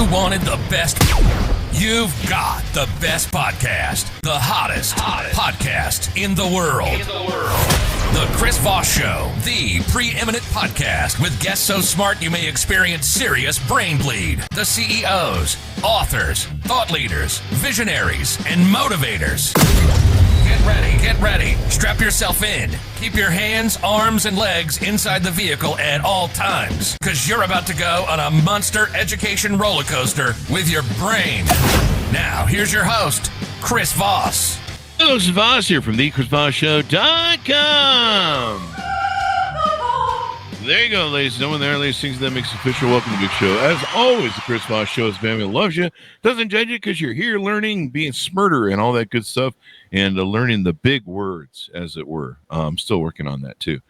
You wanted the best. You've got the best podcast. The hottest podcast in the world. The Chris Voss Show, the preeminent podcast with guests so smart you may experience serious brain bleed. The CEOs, authors, thought leaders, visionaries, and motivators. Get ready. Strap yourself in. Keep your hands, arms, and legs inside the vehicle at all times, because you're about to go on a monster education roller coaster with your brain. Now, here's your host, Chris Voss. Hello, this is Voss here from thechrisvossshow.com. There you go, ladies and gentlemen. There are things that makes official. Welcome to the big show. As always, the Chris Voss Show is family that loves you, doesn't judge you, because you're here learning, being smarter, and all that good stuff, and learning the big words, as it were. I'm still working on that, too.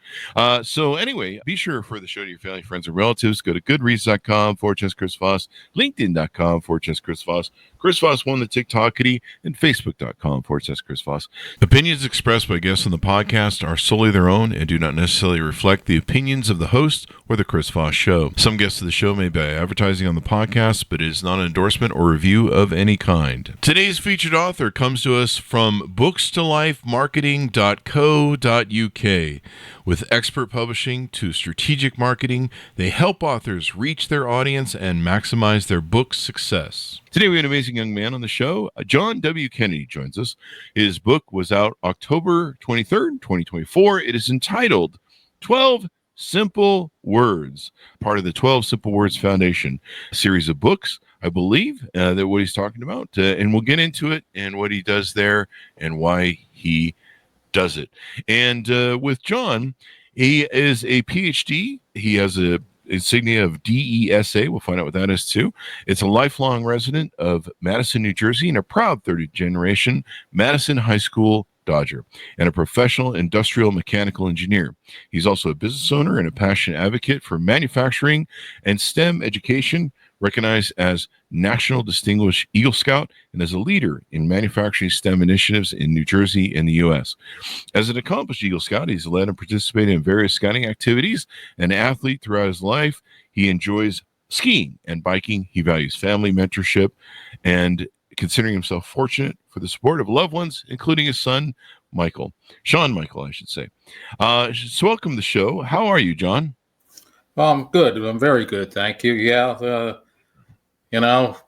So anyway, be sure for the show to your family, friends, and relatives. Go to goodreads.com/Chris Voss, linkedin.com/Chris Voss, Chris Voss won the TikTokity, and facebook.com/Chris Voss. Opinions expressed by guests on the podcast are solely their own and do not necessarily reflect the opinions of the host or the Chris Voss Show. Some guests of the show may be advertising on the podcast, but it is not an endorsement or review of any kind. Today's featured author comes to us from bookstolifemarketing.co.uk. With expert publishing to strategic marketing, they help authors reach their audience and maximize their book success. Today we have an amazing young man on the show. John W. Kennedy joins us. His book was out October 23rd, 2024. It is entitled 12 Simple Words, part of the 12 Simple Words Foundation, a series of books, I believe, that what he's talking about. And we'll get into it and what he does there and why he does it. And with John, he is a PhD. He has a insignia of DESA. We'll find out what that is too. It's a lifelong resident of Madison, New Jersey, and a proud 30th-generation Madison High School Dodger, and a professional industrial mechanical engineer. He's also a business owner and a passionate advocate for manufacturing and STEM education, recognized as National Distinguished Eagle Scout, and as a leader in manufacturing STEM initiatives in New Jersey and the U.S. As an accomplished Eagle Scout, he's led and participated in various scouting activities. An athlete throughout his life, he enjoys skiing and biking. He values family mentorship and considering himself fortunate for the support of loved ones, including his son, Sean Michael, I should say. So welcome to the show. How are you, John? I'm good. I'm very good. Thank you. Yeah.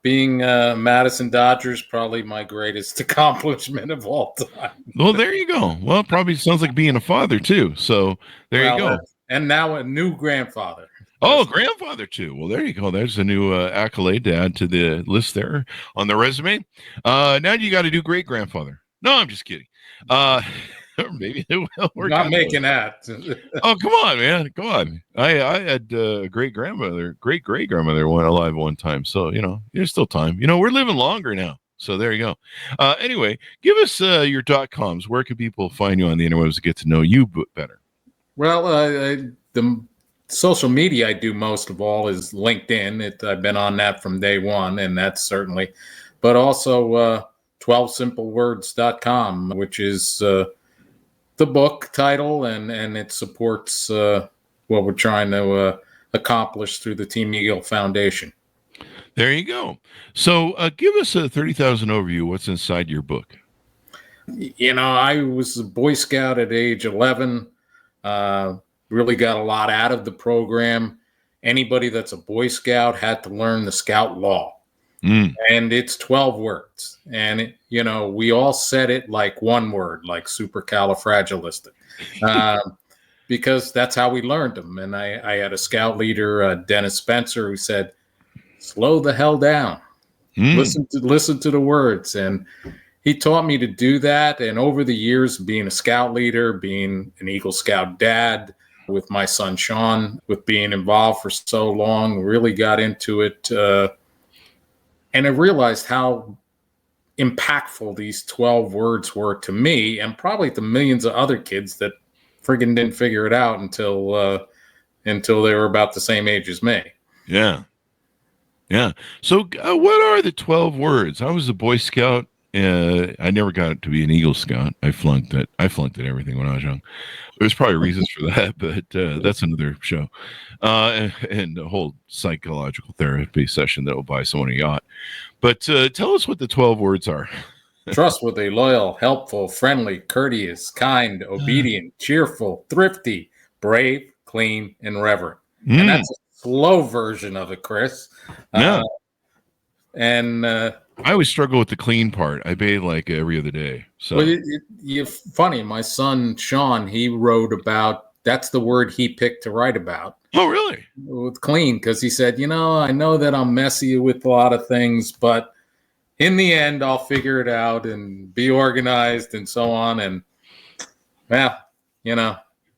Being Madison Dodgers, probably my greatest accomplishment of all time. Well, there you go. Well, it probably sounds like being a father too. So there you go. And now a new grandfather. Oh, grandfather too. Well, there you go. There's a new accolade to add to the list there on the resume. Now you got to do great grandfather. No, I'm just kidding. Maybe it will work. Not making that. Oh, come on, man. Come on. I had a great great grandmother alive one time. So, there's still time. We're living longer now. So there you go. Anyway, give us your .coms. Where can people find you on the interwebs to get to know you better? Well, the social media I do most of all is LinkedIn. I've been on that from day one, and that's certainly, but also 12simplewords.com, which is the book title, and it supports what we're trying to accomplish through the Team Eagle Foundation. There you go. So give us a 30,000 overview. What's inside your book? I was a Boy Scout at age 11. Really got a lot out of the program. Anybody that's a Boy Scout had to learn the Scout law. And it's 12 words. And, we all said it like one word, like supercalifragilistic, because that's how we learned them. And I had a scout leader, Dennis Spencer, who said, slow the hell down. Listen to the words. And he taught me to do that. And over the years, being a scout leader, being an Eagle Scout dad with my son, Sean, with being involved for so long, really got into it. And I realized how impactful these 12 words were to me, and probably to millions of other kids that friggin' didn't figure it out until they were about the same age as me. Yeah. So what are the 12 words? I was a Boy Scout I never got to be an Eagle Scout. I flunked it. I flunked at everything when I was young. There's probably reasons for that, but that's another show. And a whole psychological therapy session that will buy someone a yacht. But tell us what the 12 words are. Trustworthy, loyal, helpful, friendly, courteous, kind, obedient, cheerful, thrifty, brave, clean, and reverent. And that's a slow version of it, Chris. Yeah. I always struggle with the clean part. I bathe like every other day. So you're funny. My son, Sean, he wrote about, that's the word he picked to write about. Oh, really? With clean, because he said, I know that I'm messy with a lot of things, but in the end, I'll figure it out and be organized and so on. And yeah,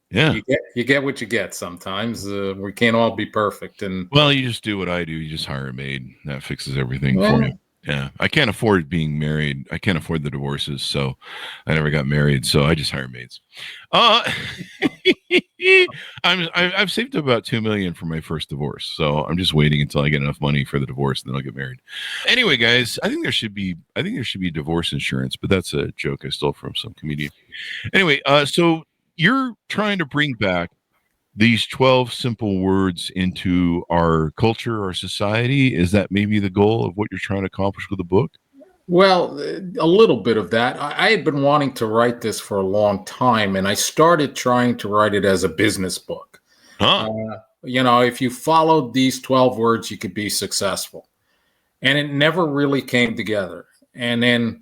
you get what you get. Sometimes we can't all be perfect. And well, you just do what I do. You just hire a maid. That fixes everything for you. Yeah, I can't afford being married. I can't afford the divorces, so I never got married. So I just hire maids. I've saved about $2 million for my first divorce, so I'm just waiting until I get enough money for the divorce, and then I'll get married. Anyway, guys, I think there should be divorce insurance, but that's a joke I stole from some comedian. Anyway, so you're trying to bring back these 12 simple words into our culture, our society. Is that maybe the goal of what you're trying to accomplish with the book? Well, a little bit of that. I had been wanting to write this for a long time, and I started trying to write it as a business book. If you followed these 12 words, you could be successful. And it never really came together. And then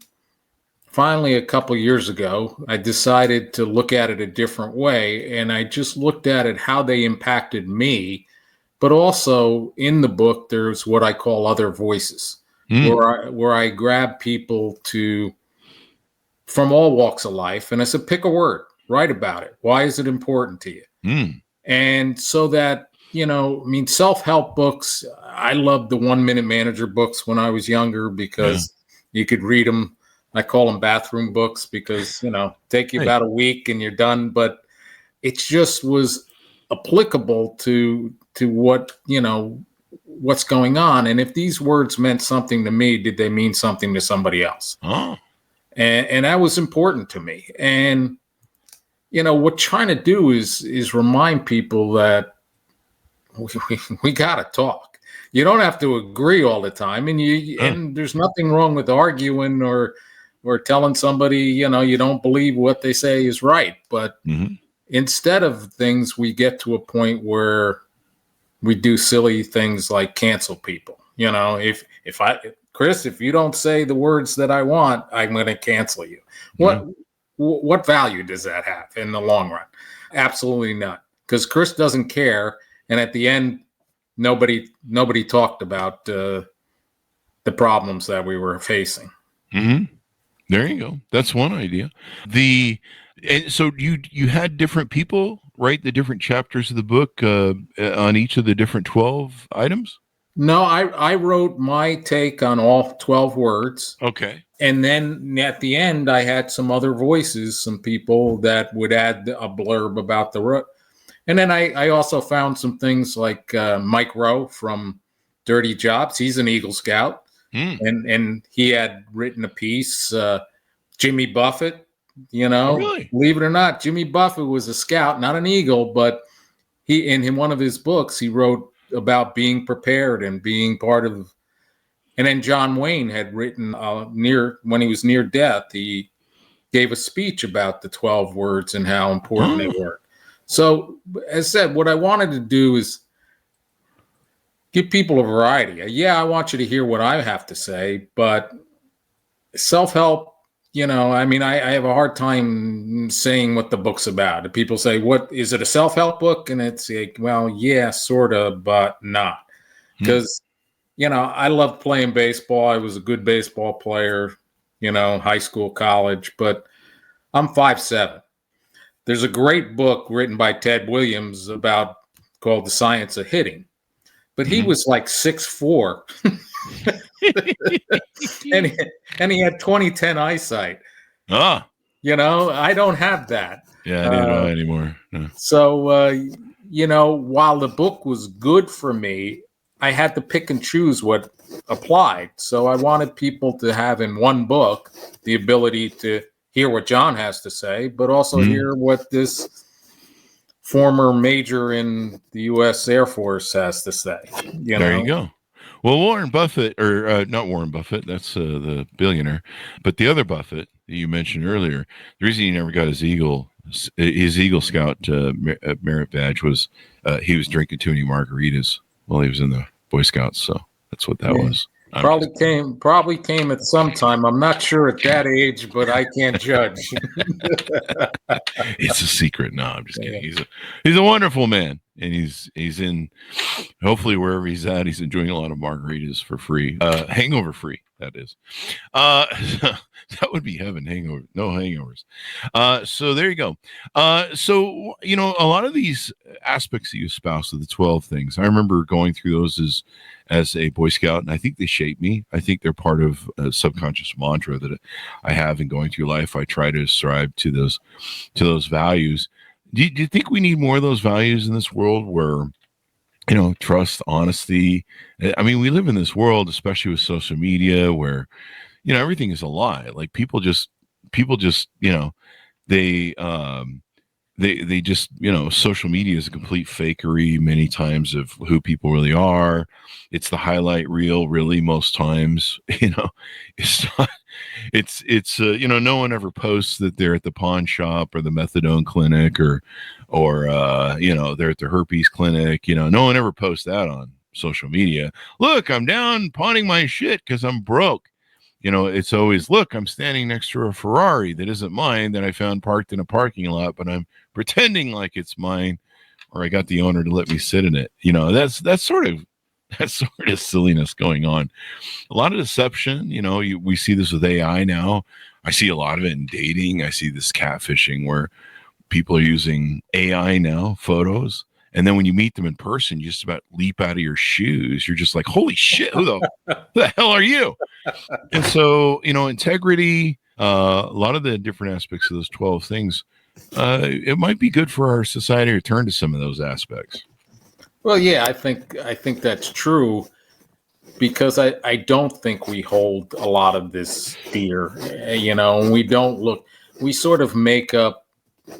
finally, a couple years ago, I decided to look at it a different way. And I just looked at it, how they impacted me. But also in the book, there's what I call other voices, where I grab people from all walks of life. And I said, pick a word, write about it. Why is it important to you? And so that, self-help books, I loved the 1 Minute Manager books when I was younger because you could read them. I call them bathroom books because, take you about a week and you're done. But it just was applicable to what, what's going on. And if these words meant something to me, did they mean something to somebody else? Oh. And that was important to me. And, what trying to do is remind people that we got to talk. You don't have to agree all the time. And there's nothing wrong with arguing or telling somebody, you don't believe what they say is right. But instead of things, we get to a point where we do silly things like cancel people. Chris, if you don't say the words that I want, I'm going to cancel you. What value does that have in the long run? Absolutely none. Because Chris doesn't care. And at the end, nobody talked about the problems that we were facing. There you go. That's one idea. And so you had different people write the different chapters of the book on each of the different 12 items? No, I wrote my take on all 12 words. Okay. And then at the end, I had some other voices, some people that would add a blurb about the. And then I also found some things like Mike Rowe from Dirty Jobs. He's an Eagle Scout. And he had written a piece. Jimmy Buffett, really? Believe it or not, Jimmy Buffett was a scout, not an eagle, but he, in one of his books, he wrote about being prepared and being part of. And then John Wayne had written when he was near death, he gave a speech about the 12 words and how important they were. So, as I said, what I wanted to do is give people a variety. Yeah, I want you to hear what I have to say, but self-help, I have a hard time saying what the book's about. People say, what, is it a self-help book? And it's like, well, yeah, sort of, but not. Because, I loved playing baseball. I was a good baseball player, high school, college, but I'm 5'7". There's a great book written by Ted Williams called The Science of Hitting. But he was like 6'4". and he had 20/10 eyesight. I don't have that. Yeah, I don't anymore. No. So, while the book was good for me, I had to pick and choose what applied. So I wanted people to have in one book the ability to hear what John has to say, but also hear what this former major in the U.S. Air Force has to say. There you go. Well, Warren Buffett, or not Warren Buffett, that's the billionaire, but the other Buffett that you mentioned earlier, the reason he never got his Eagle Scout merit badge was he was drinking too many margaritas while he was in the Boy Scouts. So that's what that was. Probably came at some time. I'm not sure at that age, but I can't judge. It's a secret. No, I'm just kidding. He's a wonderful man, and he's in, hopefully wherever he's at, he's enjoying a lot of margaritas for free, hangover free. That is, that would be heaven. No hangovers. So there you go. So a lot of these aspects that you espouse of the 12 things, I remember going through those as a Boy Scout, and I think they shape me. I think they're part of a subconscious mantra that I have in going through life. I try to ascribe to those values. Do you think we need more of those values in this world where, trust, honesty? I mean, we live in this world, especially with social media, where, everything is a lie. Like people just, they just, social media is a complete fakery many times of who people really are. It's the highlight reel, really, most times. It's not, it's no one ever posts that they're at the pawn shop or the methadone clinic or they're at the herpes clinic. No one ever posts that on social media. Look, I'm down pawning my shit because I'm broke. It's always, look, I'm standing next to a Ferrari that isn't mine that I found parked in a parking lot, but I'm pretending like it's mine, or I got the owner to let me sit in it. That's sort of silliness going on. A lot of deception. We see this with AI now. I see a lot of it in dating. I see this catfishing where people are using AI now, photos. And then when you meet them in person, you just about leap out of your shoes. You're just like, holy shit, who the hell are you? And so, integrity, a lot of the different aspects of those 12 things, it might be good for our society to turn to some of those aspects. Well, yeah, I think that's true, because I don't think we hold a lot of this fear, and we sort of make up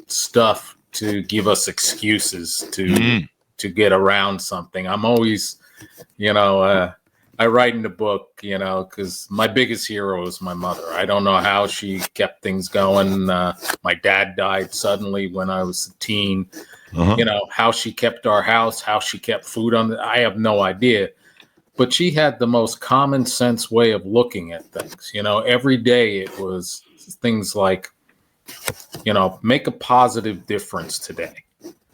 stuff to give us excuses to get around something. I'm always, I write in the book, because my biggest hero is my mother. I don't know how she kept things going. My dad died suddenly when I was a teen. How she kept our house, how she kept food I have no idea. But she had the most common sense way of looking at things. Every day it was things like, make a positive difference today.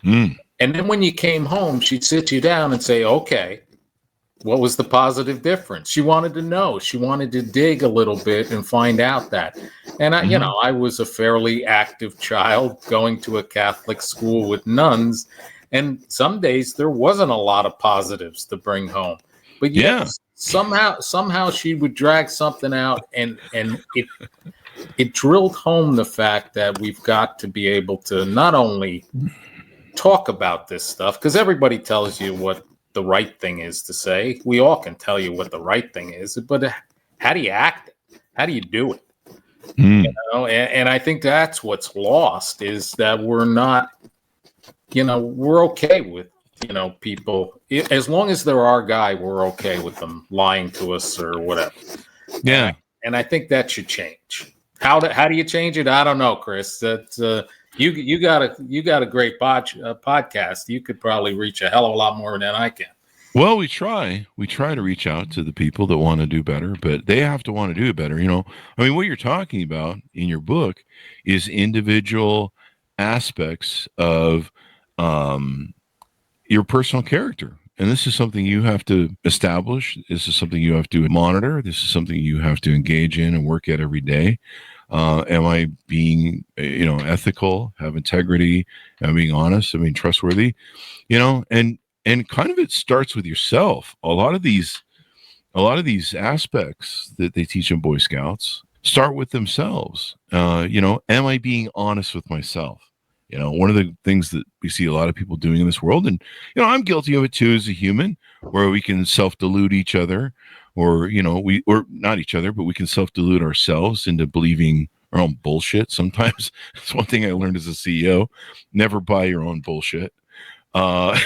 And then when you came home, she'd sit you down and say, okay, what was the positive difference? She wanted to know. She wanted to dig a little bit and find out that. And I was a fairly active child going to a Catholic school with nuns. And some days there wasn't a lot of positives to bring home. But somehow she would drag something out, and it drilled home the fact that we've got to be able to not only talk about this stuff, because everybody tells you what the right thing is to say. We all can tell you what the right thing is, but how do you act it? How do you do it? And I think that's what's lost, is that we're not, we're okay with, people, as long as they're our guy, we're okay with them lying to us or whatever. Yeah. And I think that should change. How do you change it? I don't know, Chris. That you got a great podcast. You could probably reach a hell of a lot more than I can. Well, we try to reach out to the people that want to do better, but they have to want to do better. What you're talking about in your book is individual aspects of your personal character. And this is something you have to establish. This is something you have to monitor. This is something you have to engage in and work at every day. Am I being, ethical, have integrity? Am I being honest? Am I being trustworthy? And kind of it starts with yourself. A lot of these aspects that they teach in Boy Scouts start with themselves. Am I being honest with myself? One of the things that we see a lot of people doing in this world, and, I'm guilty of it too as a human, where we can self-delude each other, or, or not each other, but we can self-delude ourselves into believing our own bullshit. Sometimes it's one thing I learned as a CEO, never buy your own bullshit. When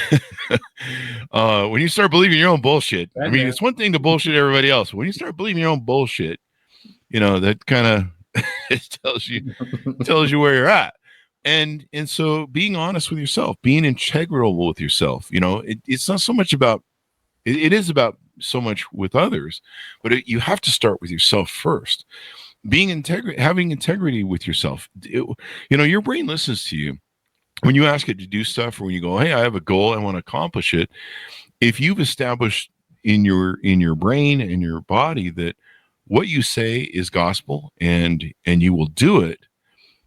you start believing your own bullshit, I mean, it's one thing to bullshit everybody else. When you start believing your own bullshit, that kind of it tells you where you're at. And so being honest with yourself, being integral with yourself, it's not so much about, it is about so much with others, but you have to start with yourself first. Having integrity with yourself. Your brain listens to you. When you ask it to do stuff, or when you go, hey, I have a goal, I want to accomplish it. If you've established in your brain and your body that what you say is gospel and you will do it,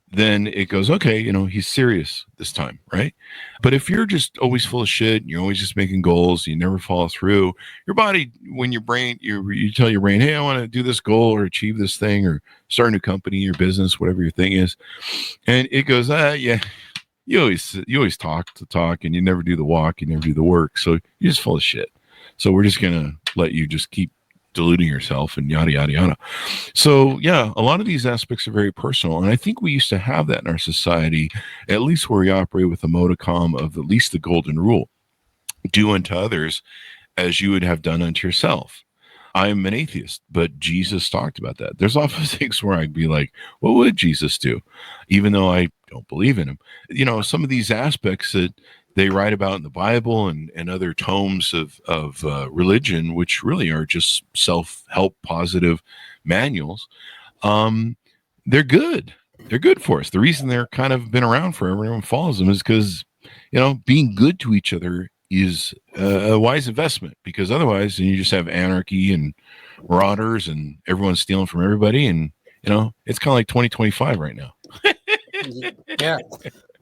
then it goes, okay, he's serious this time, right? But if you're just always full of shit, you're always just making goals, you never follow through, your body, when your brain, you tell your brain, hey, I want to do this goal or achieve this thing or start a new company or business, whatever your thing is. And it goes, yeah, you always talk and you never do the walk, you never do the work. So you're just full of shit. So we're just going to let you just keep deluding yourself and yada, yada, yada. So yeah, a lot of these aspects are very personal. And I think we used to have that in our society, at least where we operate with the modicum of at least the golden rule. Do unto others as you would have done unto yourself. I'm an atheist, but Jesus talked about that. There's often things where I'd be like, what would Jesus do? Even though I don't believe in him. Some of these aspects that they write about in the Bible and other tomes of religion, which really are just self-help positive manuals, they're good. They're good for us. The reason they're kind of been around forever and everyone follows them is because, being good to each other is a wise investment, because otherwise you just have anarchy and marauders and everyone's stealing from everybody. And, it's kind of like 2025 right now. Yeah.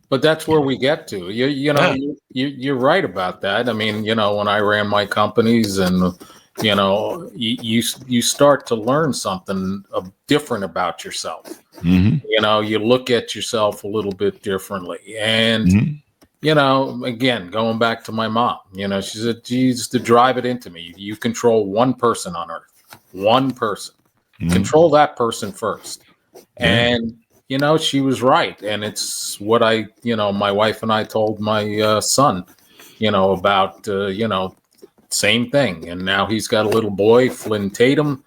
But that's where we get to. You're right about that. I mean, when I ran my companies, and you start to learn something different about yourself. Mm-hmm. You look at yourself a little bit differently, and again, going back to my mom, she said, she used to drive it into me. You control one person on earth, one person. Mm-hmm. Control that person first, and. She was right. And it's what my wife and I told my son, about, same thing. And now he's got a little boy, Flynn Tatum.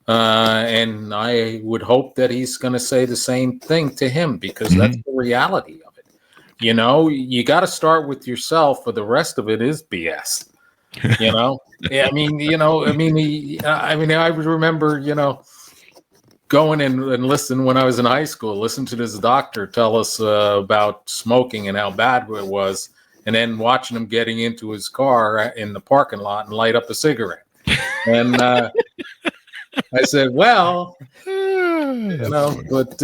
And I would hope that he's going to say the same thing to him, because that's the reality of it. You got to start with yourself, or the rest of it is BS. I remember, going and listen when I was in high school, listen to this doctor tell us about smoking and how bad it was, and then watching him getting into his car in the parking lot and light up a cigarette. And I said, well, but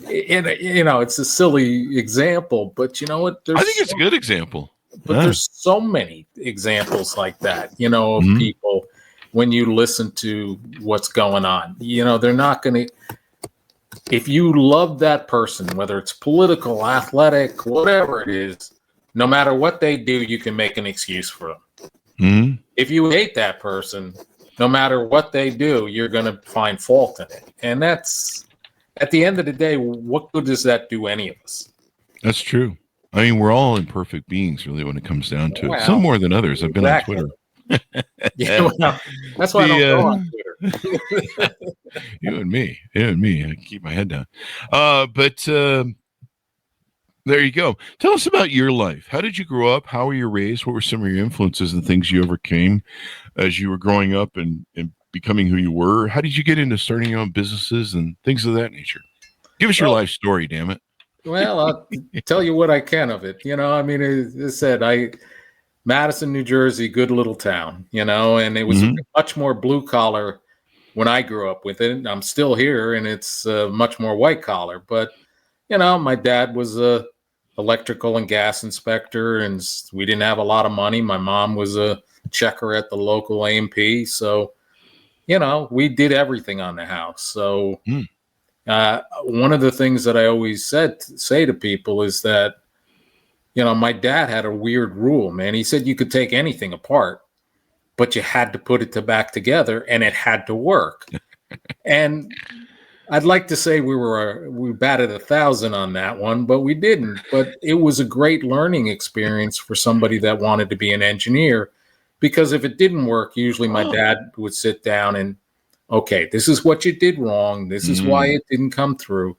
it's a silly example, but you know what? I think it's a good example. But there's so many examples like that, of people. When you listen to what's going on, they're not going to, if you love that person, whether it's political, athletic, whatever it is, no matter what they do, you can make an excuse for them. Mm-hmm. If you hate that person, no matter what they do, you're going to find fault in it. And that's, at the end of the day, what good does that do any of us? That's true. I mean, we're all imperfect beings, really, when it comes down to it. Some more than others. I've been on Twitter. That's why I don't go on Twitter. You and me. I keep my head down. But there you go. Tell us about your life. How did you grow up? How were you raised? What were some of your influences and things you overcame as you were growing up and becoming who you were? How did you get into starting your own businesses and things of that nature? Give us your life story, damn it. Well, I'll tell you what I can of it. As I said, Madison, New Jersey, good little town, and it was much more blue collar when I grew up with it. I'm still here, and it's much more white collar. But, my dad was a electrical and gas inspector, and we didn't have a lot of money. My mom was a checker at the local A&P. So, we did everything on the house. So, One of the things that I always say to people is that, my dad had a weird rule, man. He said you could take anything apart, but you had to put it back together, and it had to work. And I'd like to say we batted 1,000 on that one, but we didn't. But it was a great learning experience for somebody that wanted to be an engineer, because if it didn't work, usually my dad would sit down and, okay, this is what you did wrong. This is why it didn't come through.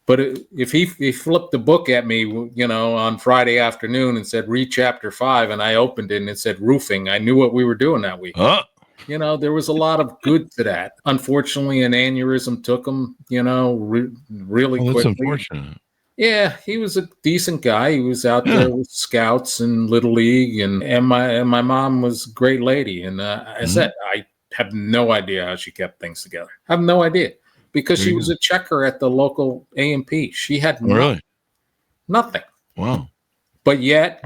But if he flipped the book at me, on Friday afternoon and said, read chapter 5, and I opened it and it said roofing, I knew what we were doing that week. There was a lot of good to that. Unfortunately, an aneurysm took him, really quickly. That's unfortunate. Yeah, he was a decent guy. He was out there with scouts and Little League, and my mom was a great lady. And I said, I have no idea how she kept things together. I have no idea. Because she was a checker at the local A&P. She had nothing. Wow. But yet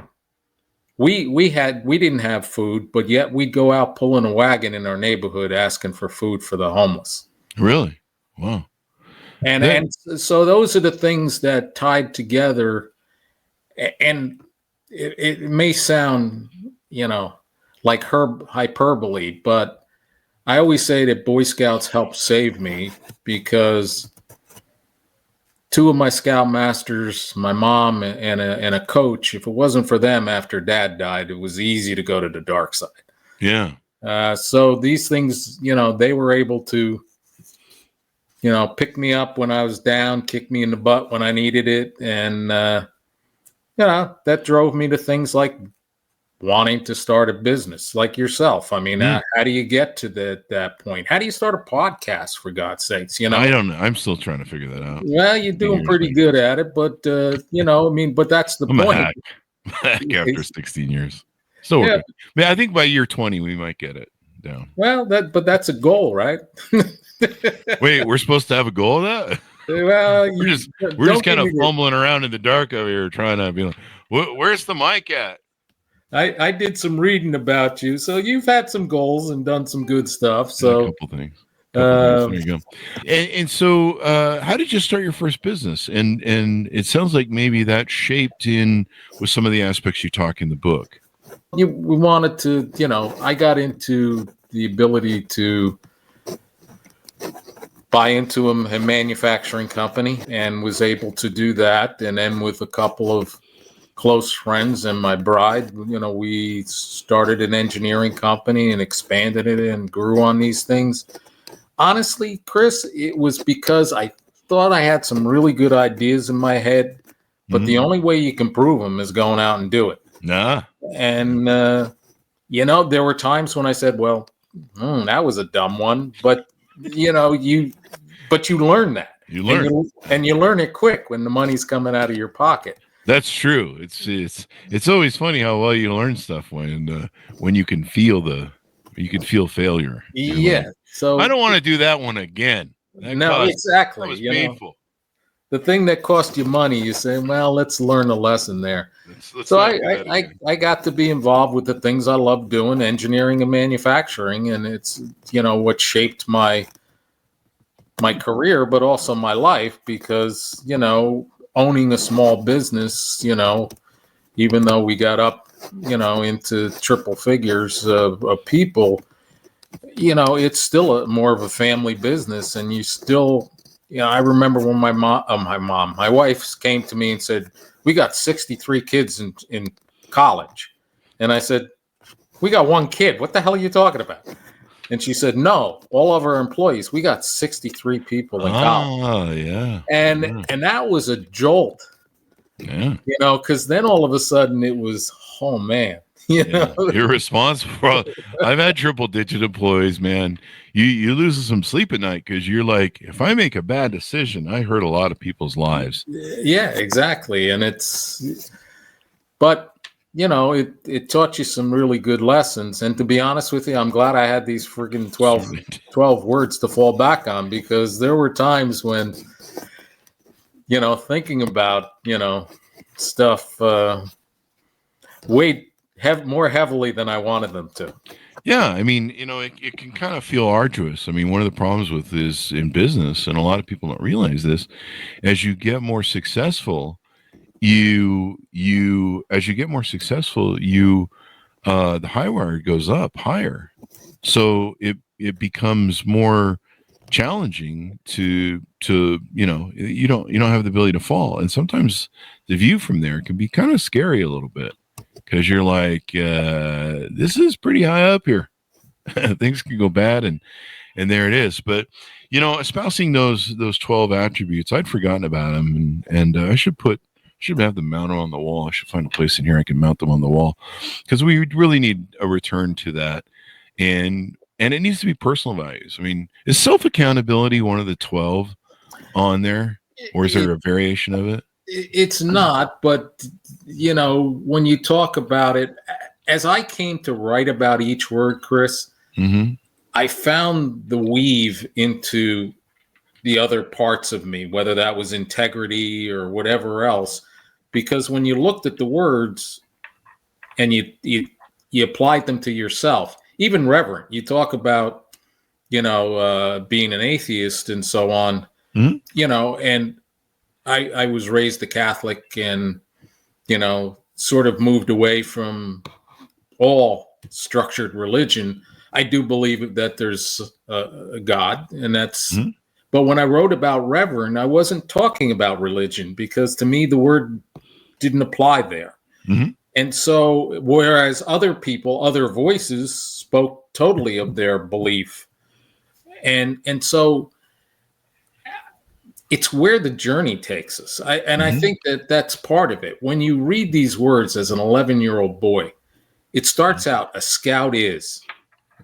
we didn't have food, but yet we'd go out pulling a wagon in our neighborhood asking for food for the homeless. Really? Wow. And so those are the things that tied together. And it may sound, like hyperbole, but I always say that Boy Scouts helped save me, because 2 of my scout masters, my mom and a coach, if it wasn't for them after Dad died, it was easy to go to the dark side. Yeah. So these things, they were able to, pick me up when I was down, kick me in the butt when I needed it. And, that drove me to things like wanting to start a business like yourself. I mean, how do you get to that point? How do you start a podcast, for God's sakes? I don't know. I'm still trying to figure that out. Well, you're doing pretty good at it, but but that's the point. Back after 16 years. So yeah. I think by year 20 we might get it down. Well, but that's a goal, right? Wait, we're supposed to have a goal of that? Well, we're just kind of fumbling around in the dark over here, trying to be like, where's the mic at? I did some reading about you, so you've had some goals and done some good stuff. So a couple things. There you go. And so, how did you start your first business? And it sounds like maybe that shaped in with some of the aspects you talk in the book. We wanted to, I got into the ability to buy into a manufacturing company and was able to do that. And then with a couple of close friends and my bride, we started an engineering company and expanded it and grew on these things. Honestly, Chris, it was because I thought I had some really good ideas in my head, but the only way you can prove them is going out and do it. Nah. And, there were times when I said, well, that was a dumb one, but you learn that. You learn. And you learn it quick when the money's coming out of your pocket. That's true. It's always funny how well you learn stuff when you can feel failure. Yeah. So I don't want to do that one again. Exactly. That was painful. The thing that cost you money, you say, well, let's learn a lesson there. So I got to be involved with the things I love doing, engineering and manufacturing, and it's what shaped my career, but also my life, because owning a small business, even though we got up, into triple figures of people, it's still more of a family business. And you still, I remember when my wife came to me and said, we got 63 kids in college. And I said, we got 1 kid. What the hell are you talking about? And she said, no, all of our employees, we got 63 people in college. Oh, yeah. And that was a jolt. Yeah. Because then all of a sudden it was, oh, man. You're responsible. I've had triple-digit employees, man. You lose some sleep at night because you're like, if I make a bad decision, I hurt a lot of people's lives. Yeah, exactly. And but it taught you some really good lessons. And to be honest with you, I'm glad I had these friggin' 12 words to fall back on, because there were times when, thinking about, stuff weighed more heavily than I wanted them to. Yeah, I mean, it can kind of feel arduous. I mean, one of the problems with this in business, and a lot of people don't realize this, as you get more successful, as you get more successful, the high wire goes up higher. So it becomes more challenging to you don't have the ability to fall. And sometimes the view from there can be kind of scary a little bit because you're like, this is pretty high up here. Things can go bad, and there it is. But espousing those 12 attributes, I'd forgotten about them, and I should have them mounted on the wall. I should find a place in here I can mount them on the wall, because we really need a return to that, and it needs to be personal values. I mean, is self-accountability one of the 12 on there, or is there a variation of it? It's not, but when you talk about it, as I came to write about each word, Chris, I found the weave into the other parts of me, whether that was integrity or whatever else, because when you looked at the words and you applied them to yourself, even reverent, you talk about, being an atheist and so on, and I was raised a Catholic and, sort of moved away from all structured religion. I do believe that there's a God, and that's, but when I wrote about reverend, I wasn't talking about religion, because to me, the word didn't apply there. And so, whereas other people, other voices spoke totally of their belief. And so it's where the journey takes us. I think that that's part of it. When you read these words as an 11-year-old boy, it starts out, a scout is.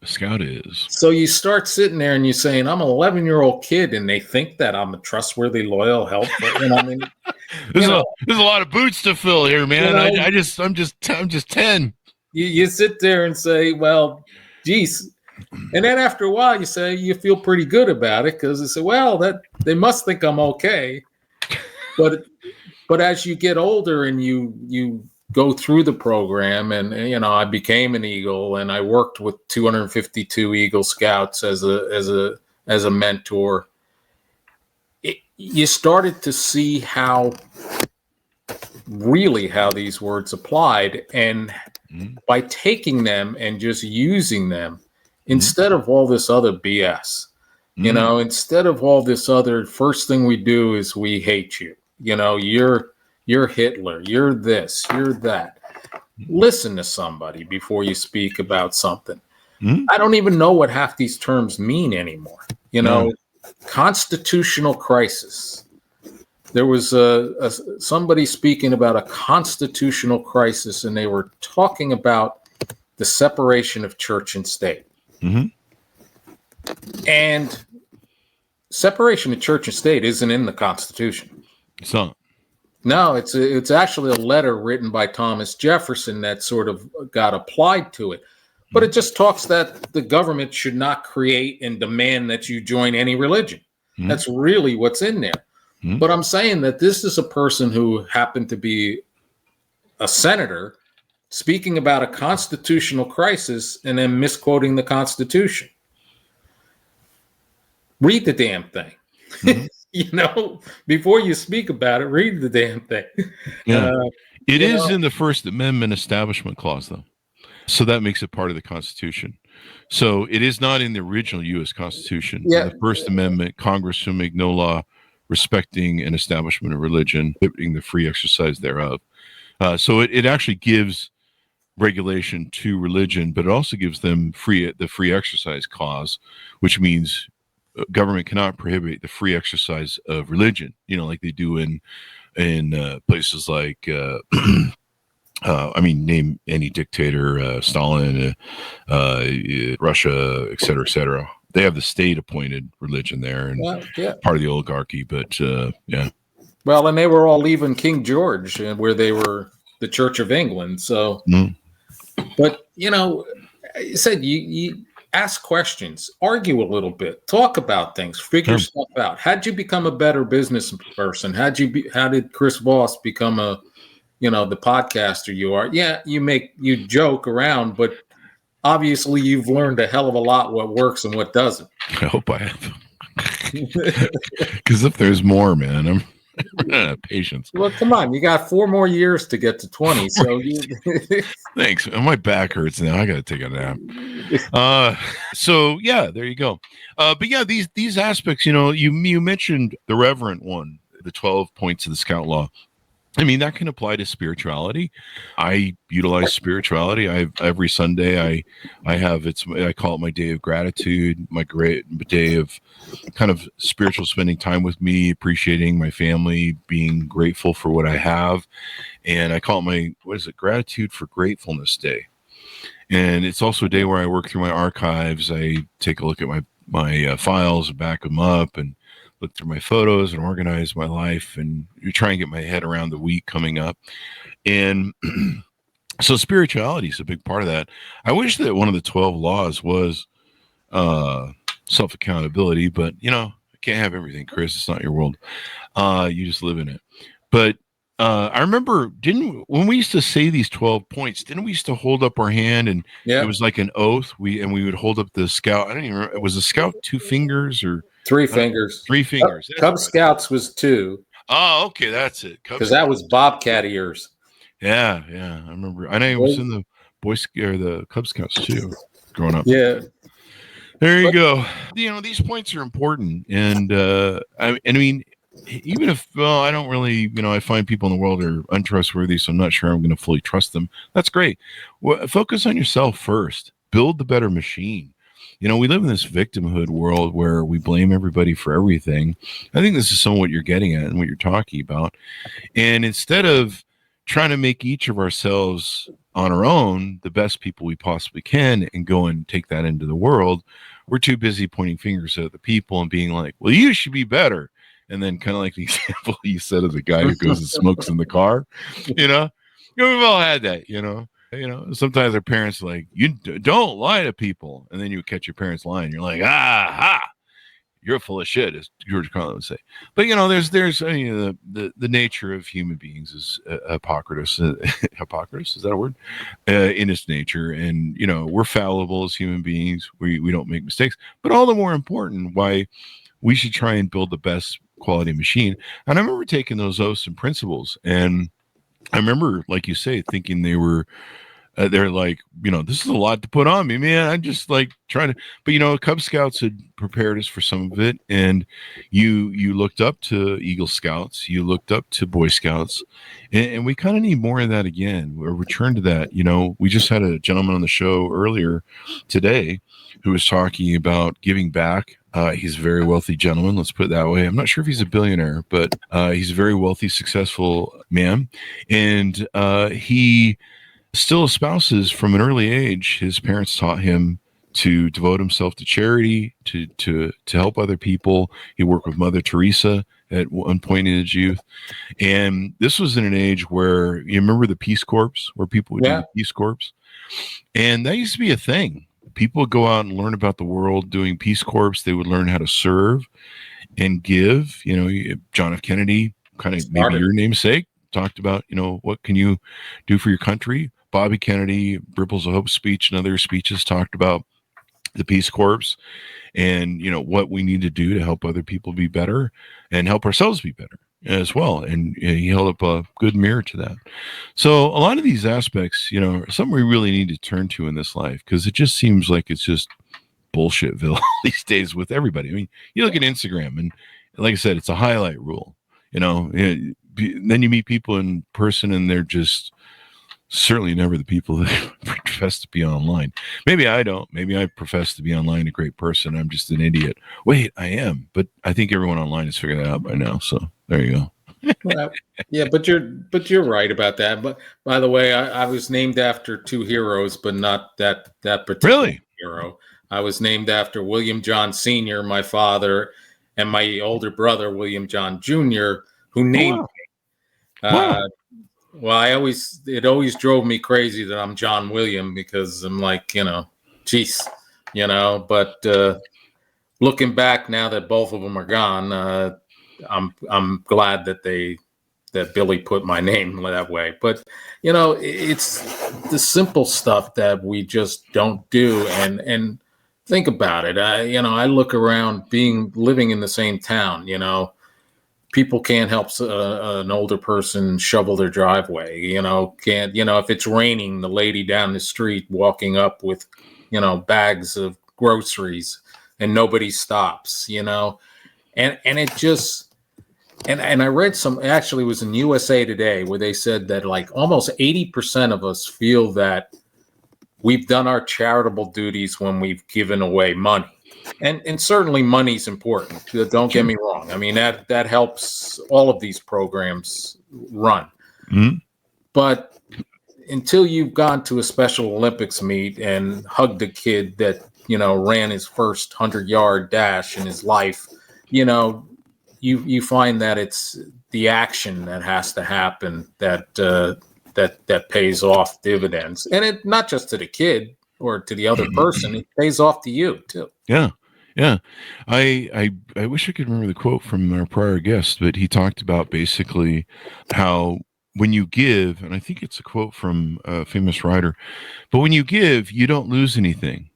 A scout is. So you start sitting there and you're saying, I'm an 11-year-old kid, and they think that I'm a trustworthy, loyal, helpful. I mean, there's a lot of boots to fill here, man. I'm just 10. You sit there and say, well, geez. And then after a while, you feel pretty good about it, because you say, well, that they must think I'm okay. But as you get older and you go through the program, and I became an Eagle, and I worked with 252 Eagle Scouts as a mentor. You started to see how these words applied, and by taking them and just using them instead of all this other BS, instead of all this other, first thing we do is we hate you. You're Hitler, you're this, you're that. Listen to somebody before you speak about something. I don't even know what half these terms mean anymore. Constitutional crisis. There was somebody speaking about a constitutional crisis, and they were talking about the separation of church and state. And separation of church and state isn't in the Constitution. It's not. No, it's actually a letter written by Thomas Jefferson that sort of got applied to it. But it just talks that the government should not create and demand that you join any religion. That's really what's in there. But I'm saying that this is a person who happened to be a senator speaking about a constitutional crisis and then misquoting the Constitution. Read the damn thing. Before you speak about it, read the damn thing. Yeah. It is in the First Amendment Establishment Clause, though. So that makes it part of the Constitution. So it is not in the original U.S. Constitution. Yeah. In the First Amendment, Congress shall make no law respecting an establishment of religion, prohibiting the free exercise thereof. So it actually gives regulation to religion, but it also gives them the free exercise clause, which means government cannot prohibit the free exercise of religion, like they do in places like, name any dictator, Stalin, Russia, et cetera, et cetera. They have the state-appointed religion there, and part of the oligarchy, but yeah. Well, and they were all leaving King George, where they were the Church of England. So, but you said you ask questions, argue a little bit, talk about things, figure stuff out. How'd you become a better business person? How did Chris Voss become the podcaster you are? Yeah, you joke around, but obviously you've learned a hell of a lot what works and what doesn't. I hope I have. Because if there's more, man, I'm patience. Well, come on, you got 4 more years to get to 20. So Thanks. My back hurts now. I got to take a nap. So yeah, there you go. But yeah, these aspects, you mentioned the reverent one, the 12 points of the Scout Law. I mean, that can apply to spirituality. I utilize spirituality. Every Sunday I call it my day of gratitude, my great day of kind of spiritual spending time with me, appreciating my family, being grateful for what I have. And I call it Gratitude for Gratefulness Day. And it's also a day where I work through my archives. I take a look at my files, back them up, and look through my photos and organize my life, and you try and get my head around the week coming up. And so spirituality is a big part of that. I wish that one of the 12 laws was self-accountability, but I can't have everything, Chris. It's not your world. You just live in it. But I remember, when we used to say these 12 points, didn't we used to hold up our hand, and it was like an oath? We would hold up the Scout. I don't even remember. Was the Scout 2 fingers or 3 fingers? 3 fingers. Cub Scouts was 2. Oh, okay, that's it. Because that was Bobcat ears. Yeah, I remember. I know it was in the Boy Scout or the Cub Scouts too, growing up. Yeah. There you go. These points are important, and I mean, even if I don't really, I find people in the world are untrustworthy, so I'm not sure I'm going to fully trust them. That's great. Well, focus on yourself first. Build the better machine. We live in this victimhood world where we blame everybody for everything. I think this is some of what you're getting at and what you're talking about. And instead of trying to make each of ourselves on our own the best people we possibly can and go and take that into the world, we're too busy pointing fingers at other people and being like, well, you should be better. And then kind of like the example you said of the guy who goes and smokes in the car, we've all had that, sometimes our parents are like, you don't lie to people. And then you catch your parents lying. You're like, you're full of shit, as George Carlin would say. But, there's the nature of human beings is hypocrisy. Hypocrisy, is that a word? In its nature. And, we're fallible as human beings. We don't make mistakes. But all the more important, why we should try and build the best quality machine. And I remember taking those oaths and principles, and I remember, like you say, thinking they're like, this is a lot to put on me, man. I'm just like trying to, but Cub Scouts had prepared us for some of it, and you looked up to Eagle Scouts, you looked up to Boy Scouts, and we kind of need more of that again. Or return to that. We just had a gentleman on the show earlier today who was talking about giving back. He's a very wealthy gentleman, let's put it that way. I'm not sure if he's a billionaire, but he's a very wealthy, successful man. And he still espouses from an early age. His parents taught him to devote himself to charity, to help other people. He worked with Mother Teresa at one point in his youth. And this was in an age where, you remember the Peace Corps, where people would do the Peace Corps? And that used to be a thing. People would go out and learn about the world doing Peace Corps. They would learn how to serve and give. John F. Kennedy, kind of maybe your namesake, talked about, what can you do for your country? Bobby Kennedy, Ripples of Hope speech and other speeches talked about the Peace Corps and, what we need to do to help other people be better and help ourselves be better as well. And he held up a good mirror to that. So a lot of these aspects, are something we really need to turn to in this life, because it just seems like it's just bullshitville these days with everybody. I mean, you look at Instagram, and like I said, it's a highlight rule, then you meet people in person and they're just certainly never the people that profess to be online. Maybe I don't. Maybe I profess to be online a great person. I'm just an idiot. Wait, I am. But I think everyone online has figured that out by now. So there you go. Well, yeah, but you're right about that. But by the way, I was named after 2 heroes, but not that particular hero. I was named after William John Sr., my father, and my older brother, William John Jr., who named me. Well, it always drove me crazy that I'm John William, because I'm like, geez, but looking back now that both of them are gone, I'm glad that they that Billy put my name that way. But, it's the simple stuff that we just don't do. And think about it. I look around living in the same town, people can't help an older person shovel their driveway, if it's raining, the lady down the street walking up with, bags of groceries and nobody stops, and it just, and I read actually it was in USA Today where they said that like almost 80% of us feel that we've done our charitable duties when we've given away money. And certainly money's important. Don't get me wrong. I mean, that helps all of these programs run. Mm-hmm. But until you've gone to a Special Olympics meet and hugged a kid that, ran his first 100-yard dash in his life, you find that it's the action that has to happen that pays off dividends. And it not just to the kid or to the other person, it pays off to you too. Yeah. Yeah. I wish I could remember the quote from our prior guest, but he talked about basically how when you give, and I think it's a quote from a famous writer, but when you give, you don't lose anything.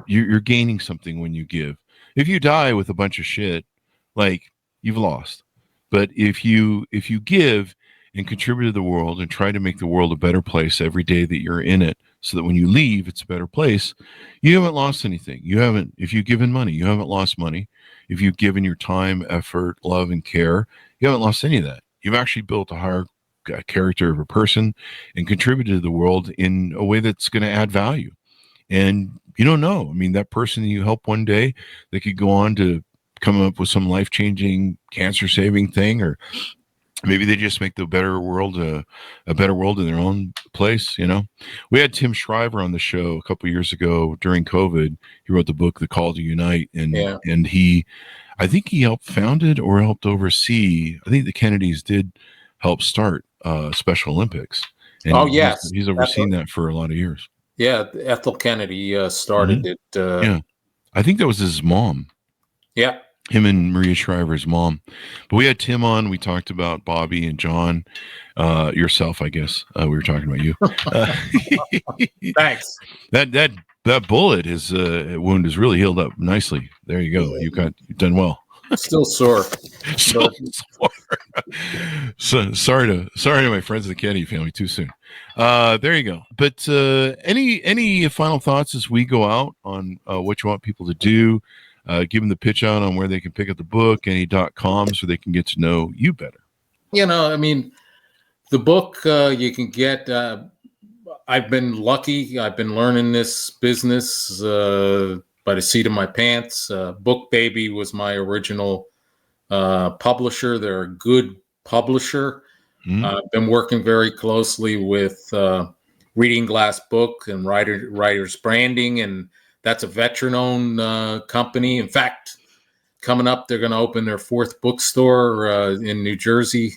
You're gaining something when you give. If you die with a bunch of shit, like, you've lost. But if you give and contribute to the world and try to make the world a better place every day that you're in it, so that when you leave, it's a better place, you haven't lost anything. If you've given money, you haven't lost money. If you've given your time, effort, love, and care, you haven't lost any of that. You've actually built a higher character of a person and contributed to the world in a way that's going to add value. And you don't know. I mean, that person that you help one day, they could go on to come up with some life-changing, cancer-saving thing, or maybe they just make the better world a better world in their own place. We had Tim Shriver on the show a couple of years ago during COVID. He wrote the book, The Call to Unite, and I think he helped founded or helped oversee. I think the Kennedys did help start Special Olympics. And yes, he's overseen that for a lot of years. Yeah, Ethel Kennedy started it. Yeah, I think that was his mom. Yeah. Him and Maria Shriver's mom. But we had Tim on. We talked about Bobby and John, yourself, I guess. We were talking about you. Thanks. That bullet, his wound is really healed up nicely. There you go. You've done well. Still sore. Still sore. So sorry to my friends of the Kennedy family too soon. There you go. But any final thoughts as we go out on what you want people to do? Give them the pitch out on where they can pick up the book, any.com, so they can get to know you better. I mean, the book you can get. I've been lucky. I've been learning this business by the seat of my pants. Book Baby was my original publisher. They're a good publisher. Mm-hmm. I've been working very closely with Reading Glass Book and Writers Branding, and that's a veteran-owned company. In fact, coming up, they're going to open their 4th bookstore in New Jersey,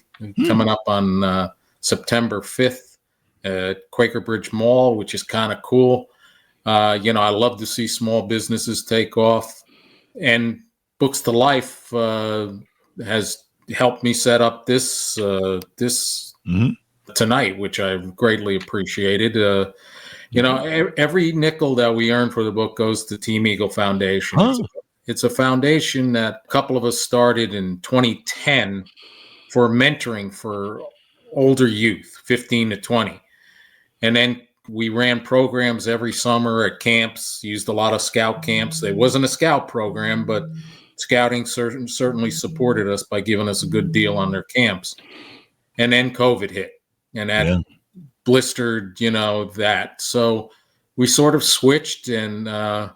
coming up on September 5th at Quaker Bridge Mall, which is kind of cool. I love to see small businesses take off. And Books to Life has helped me set up this tonight, which I've greatly appreciated. Every nickel that we earn for the book goes to Team Eagle Foundation. Huh. It's a foundation that a couple of us started in 2010 for mentoring for older youth, 15 to 20. And then we ran programs every summer at camps, used a lot of scout camps. There wasn't a scout program, but scouting certainly supported us by giving us a good deal on their camps. And then COVID hit, and that blistered, that. So we sort of switched and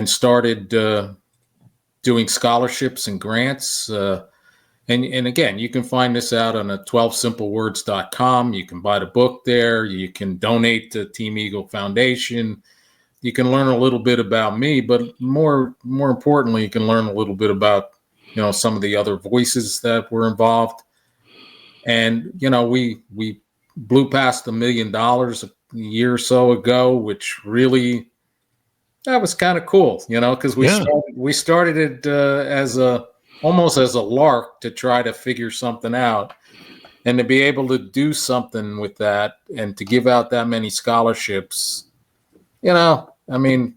started doing scholarships and grants. And again, you can find this out on 12simplewords.com. You can buy the book there. You can donate to Team Eagle Foundation. You can learn a little bit about me, but more importantly, you can learn a little bit about, some of the other voices that were involved. And, we blew past $1 million a year or so ago, which really, that was kind of cool, because we started it as a almost as a lark to try to figure something out. And to be able to do something with that and to give out that many scholarships, I mean,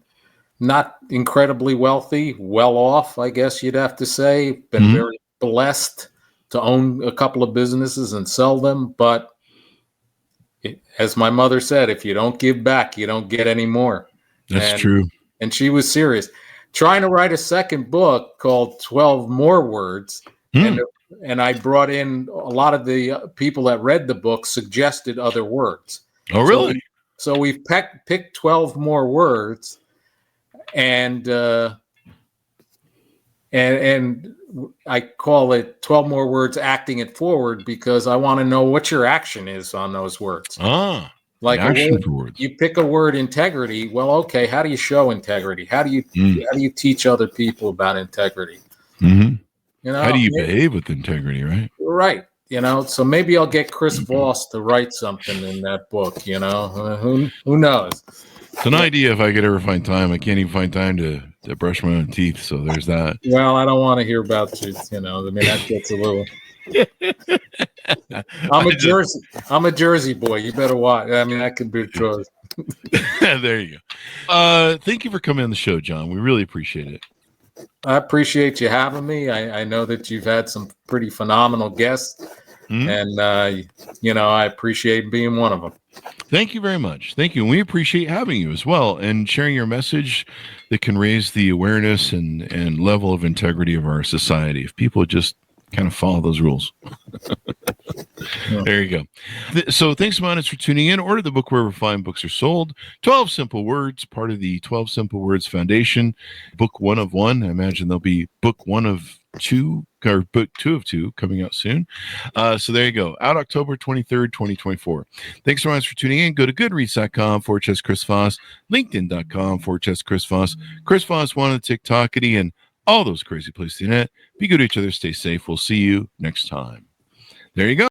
not incredibly wealthy, well off, I guess you'd have to say. Been very blessed to own a couple of businesses and sell them. But as my mother said, if you don't give back, you don't get any more. That's true. And she was serious. Trying to write a second book called 12 More Words. And I brought in a lot of the people that read the book suggested other words. Oh, really? So we've picked 12 more words, and I call it 12 more words acting it forward because I want to know what your action is on those words. Like action for words. You pick a word, integrity. Well, okay, how do you show integrity? How do you teach other people about integrity? How do you behave with integrity, right? Right. So maybe I'll get Chris Voss to write something in that book, who knows? It's an idea if I could ever find time. I can't even find time to brush my own teeth. So there's that. Well, I don't want to hear about teeth, I mean, that gets a little. I'm a Jersey boy. You better watch. I mean, I can be trust. There you go. Thank you for coming on the show, John. We really appreciate it. I appreciate you having me. I know that you've had some pretty phenomenal guests, and I appreciate being one of them. Thank you very much. Thank you. And we appreciate having you as well and sharing your message that can raise the awareness and level of integrity of our society. If people just kind of follow those rules. There you go. So thanks, Monis, for tuning in. Order the book wherever fine books are sold. 12 Simple Words, part of the 12 Simple Words Foundation. Book 1 of 1. I imagine there'll be book 1 of 2 or book 2 of 2 coming out soon. So there you go. Out October 23rd, 2024. Thanks so much for tuning in. Go to goodreads.com/Chris Voss, linkedin.com/Chris Voss, Chris Voss 1 on TikTokity, and all those crazy places on the internet. Be good to each other. Stay safe. We'll see you next time. There you go.